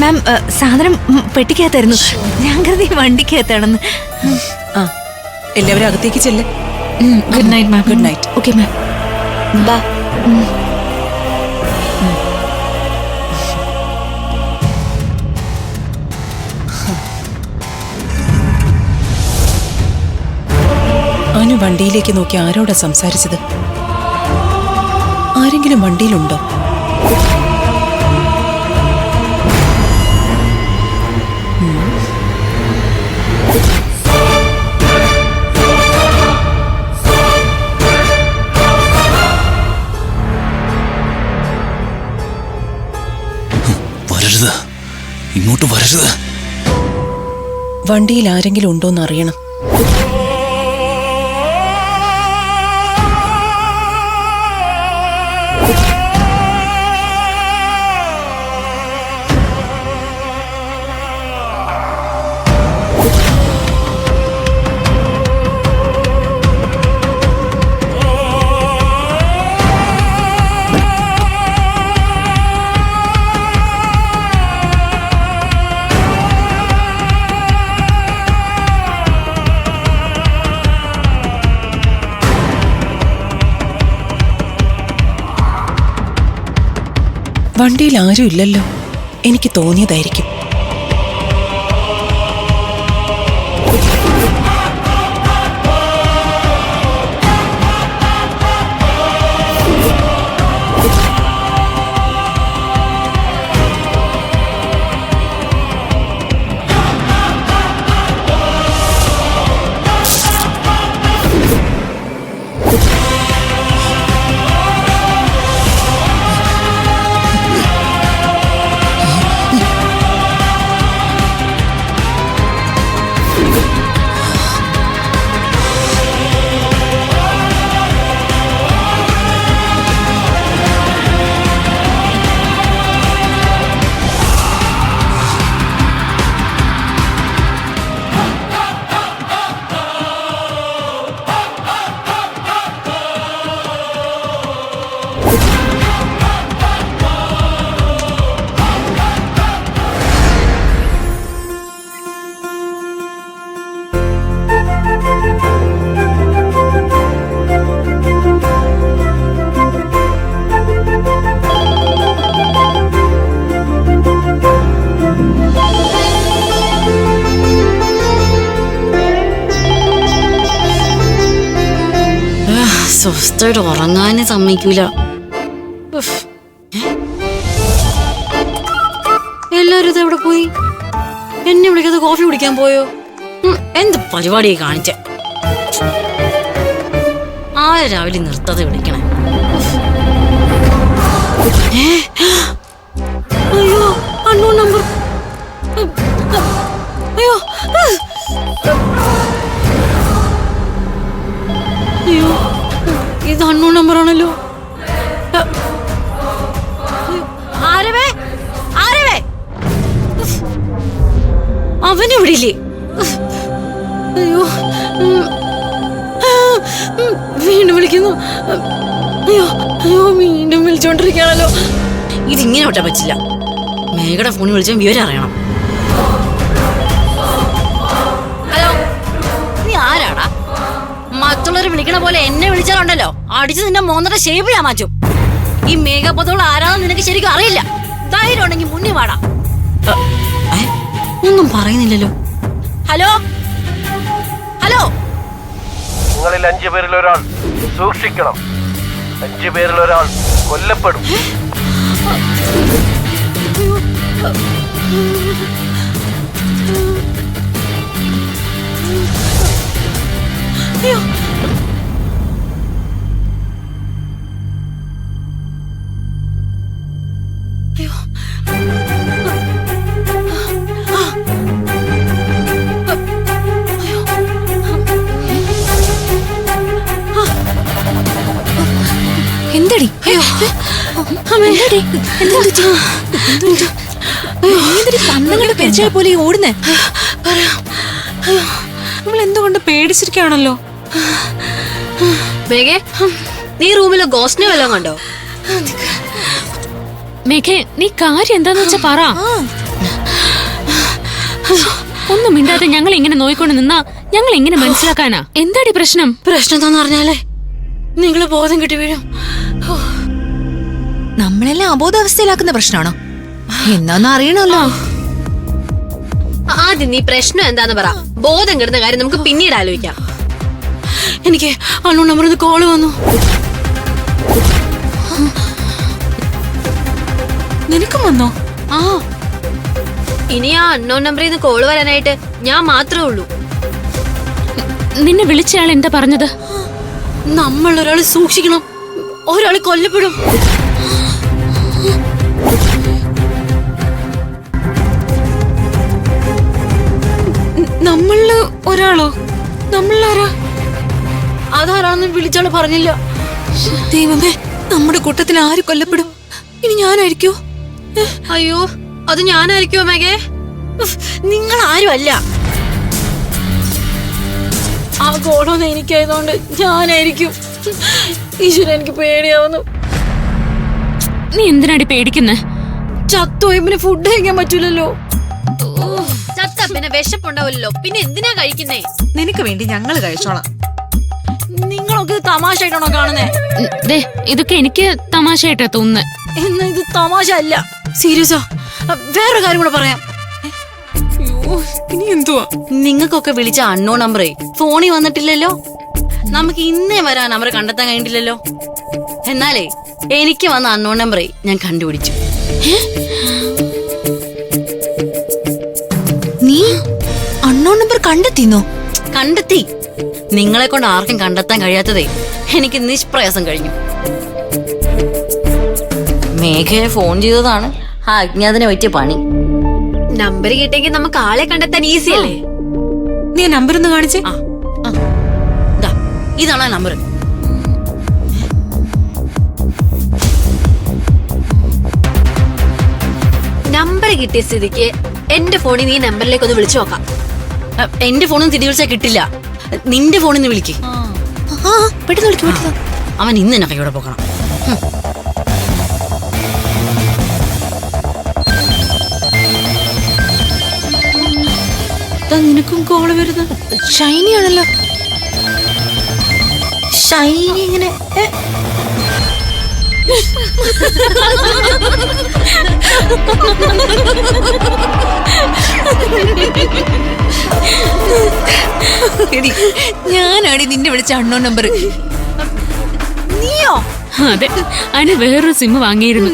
മാം സാധനം പെട്ടിക്കകത്തായിരുന്നു. ഞാൻ കരുതി വണ്ടിക്കകത്താണെന്ന്. ആ എല്ലാവരും അകത്തേക്ക് ചെല്ല്. Good night ma'am. Good night. Okay ma'am. ബാ. അനു വണ്ടിയിലേക്ക് നോക്കി ആരോടാ സംസാരിച്ചത്? ആരെങ്കിലും വണ്ടിയിലുണ്ടോ? വരരുത്, ഇങ്ങോട്ട് വരരുത്. വണ്ടിയിൽ ആരെങ്കിലും ഉണ്ടോന്ന് അറിയണം. വണ്ടിയിൽ ആരും ഇല്ലല്ലോ. എനിക്ക് തോന്നിയതായിരിക്കും. സ്വസ്ഥമായിട്ട് ഉറങ്ങാനും സമ്മതിക്കൂല. എല്ലാരും ഇത് എവിടെ പോയി? എന്നെ വിളിക്കാതെ കോഫി കുടിക്കാൻ പോയോ? എന്ത് പരിപാടിയെ കാണിച്ച? ആരെ രാവിലെ നിർത്താതെ വിളിക്കണേ? അയ്യോ അണ്ണോ നമ്പർ. അയ്യോ അയ്യോ ഇത് അണ്ണോ നമ്പറാണല്ലോ. ആരവേ ആരവേ അവനെവിടെ ഇല്ലേ? അയ്യോ വീണ്ടും വിളിക്കുന്നു. അയ്യോ അയ്യോ വീണ്ടും വിളിച്ചോണ്ടിരിക്കുകയാണല്ലോ. ഇതിങ്ങനെ വിട്ടാൻ പറ്റില്ല. മേഘയുടെ ഫോണിൽ വിളിച്ചാൽ വിവരം അറിയണം. ഹലോ നീ ആരാടാ? മറ്റുള്ളവർ വിളിക്കണ പോലെ എന്നെ വിളിച്ചാലുണ്ടല്ലോ അടിച്ച് നിന്റെ മോന്നയുടെ ഷേപ്പ് ഞാൻ മാറ്റും. ഈ മേഘപ്പത്തോളം ആരാണെന്ന് നിനക്ക് ശരിക്കും അറിയില്ല. ധൈര്യം ഉണ്ടെങ്കിൽ മുന്നിൽ വാടാ. ഒന്നും പറയുന്നില്ലല്ലോ. ഹലോ ഹലോ നിങ്ങളിൽ 5 പേരിൽ ഒരാൾ സൂക്ഷിക്കണം. 5 പേരിൽ ഒരാൾ കൊല്ലപ്പെടും. അയ്യോ അയ്യോ എന്തടി? അയ്യോ പന്നങ്ങളുടെ പെരിച്ചാൽ പോലെ ഓടുന്നേ. നമ്മൾ എന്തുകൊണ്ട് പേടിച്ചിരിക്കുകയാണല്ലോ. മേഘേ നീ റൂമിലെ ഗോസ്റ്റിനെ വല്ലതും കണ്ടോ? മേഘേ നീ കാര്യം എന്താന്ന് വെച്ചാ പറ. ഒന്നും മിണ്ടാതെ ഞങ്ങൾ ഇങ്ങനെ നോയിക്കൊണ്ട് നിന്നാ ഞങ്ങൾ എങ്ങനെ മനസ്സിലാക്കാനാ? എന്താടി പ്രശ്നം? പ്രശ്നം എന്താന്ന് പറഞ്ഞാലേ നിങ്ങള് ബോധം കിട്ടി വീഴും. നമ്മളെല്ലാം അബോധാവസ്ഥയിലാക്കുന്ന പ്രശ്നമാണോ? എന്നാന്ന് അറിയണല്ലോ. ആദ്യം നീ പ്രശ്നം എന്താന്ന് പറ. ബോധം കിടന്ന കാര്യം നമുക്ക് പിന്നീട് ആലോചിക്കാം. എനിക്ക് അണ്ണോ നമ്പറിൽ നിന്ന് കോള് വന്നു. നിനക്കും വന്നോ? ആ ഇനി ആ അൺനോൺ നമ്പറിൽ നിന്ന് കോള് വരാനായിട്ട് ഞാൻ മാത്രമേ ഉള്ളൂ. നിന്നെ വിളിച്ചയാൾ എന്താ പറഞ്ഞത്? നമ്മൾ ഒരാള് സൂക്ഷിക്കണം, ഒരാള് കൊല്ലപ്പെടും. നമ്മളില് ഒരാളോ? നമ്മളാരാ? അതാരാണെന്ന് വിളിച്ചാള് പറഞ്ഞില്ല. ദൈവമേ, നമ്മുടെ കൂട്ടത്തിൽ ആര് കൊല്ലപ്പെടും? ഇനി ഞാനായിരിക്കോ? അയ്യോ, അത് ഞാനായിരിക്കുമോ മേഘേ? നിങ്ങൾ ആരും അല്ല. ആ ഗോളൊന്ന് എനിക്കായതുകൊണ്ട് ഞാനായിരിക്കും. ഈശ്വരൻ, എനിക്ക് പേടിയാവുന്നു. നീ എന്തിനാടി പേടിക്കുന്നേ? ചത്തോയി പിന്നെ ഫുഡ് കഴിക്കാൻ പറ്റൂലല്ലോ. ചത്ത പിന്നെ വിശപ്പുണ്ടാവില്ലല്ലോ, പിന്നെ എന്തിനാ കഴിക്കുന്നേ? നിനക്ക് വേണ്ടി ഞങ്ങള് കഴിച്ചോളാം. നിങ്ങളൊക്കെ ഇത് തമാശയായിട്ടാണോ കാണുന്നേ? ദേ, ഇതൊക്കെ എനിക്ക് തമാശയായിട്ടാ തോന്നുന്നത്. എന്നാ ഇത് തമാശ അല്ല, സീരിയസാ. വേറൊരു കാര്യം കൂടെ പറയാം. ഇനി എന്തുവാ? നിങ്ങൾക്കൊക്കെ വിളിച്ച അണ്ണോ നമ്പറേ ഫോണിൽ വന്നിട്ടില്ലല്ലോ. നമുക്ക് ഇന്നേ വരെ ആ നമ്പർ കണ്ടെത്താൻ കഴിഞ്ഞിട്ടില്ലല്ലോ. എന്നാലേ എനിക്ക് വന്ന അണ്ണോ നമ്പറേ ഞാൻ കണ്ടുപിടിച്ചു. നീ അണ്ണോൺ നമ്പർ കണ്ടെത്തിന്നോ? കണ്ടെത്തി. നിങ്ങളെ കൊണ്ട് ആർക്കും കണ്ടെത്താൻ കഴിയാത്തതേ എനിക്ക് നിഷ്പ്രയാസം കഴിഞ്ഞു. മേഘയെ ഫോൺ ചെയ്തതാണ് ആ അജ്ഞാതനെ പറ്റിയ പണി. നമ്പർ കിട്ടിയെങ്കിൽ നമുക്ക് ആളെ കണ്ടെത്താൻ ഈസി അല്ലേ? നീ നമ്പർ ഒന്ന് കാണിച്ചേ. ദാ, ഇതാണ് ആ നമ്പർ. നമ്പർ കിട്ടിയ സ്ഥിതിക്ക് എന്റെ ഫോണിൽ നീ നമ്പറിലേക്ക് ഒന്ന് വിളിച്ചു നോക്കാം. എന്റെ ഫോണിൽ തിരിച്ചു വിളിച്ചാൽ കിട്ടില്ല. നിന്റെ ഫോണിൽ നിന്ന് വിളിക്ക്. പെട്ടെന്ന് വിളിക്കും. അവൻ ഇന്ന് എന്നെ കൈയോടെ പോക്കണം. നിനക്കും കോള് വരുന്നത് ഷൈനി ആണല്ലോ. ഷൈനി ഇങ്ങനെ ഞാനാടി നിന്നെ വിളിച്ച അണ്ണോൺ നമ്പർ. നീയോ? അതെ, അതിന് വേറൊരു സിം വാങ്ങിയിരുന്നു.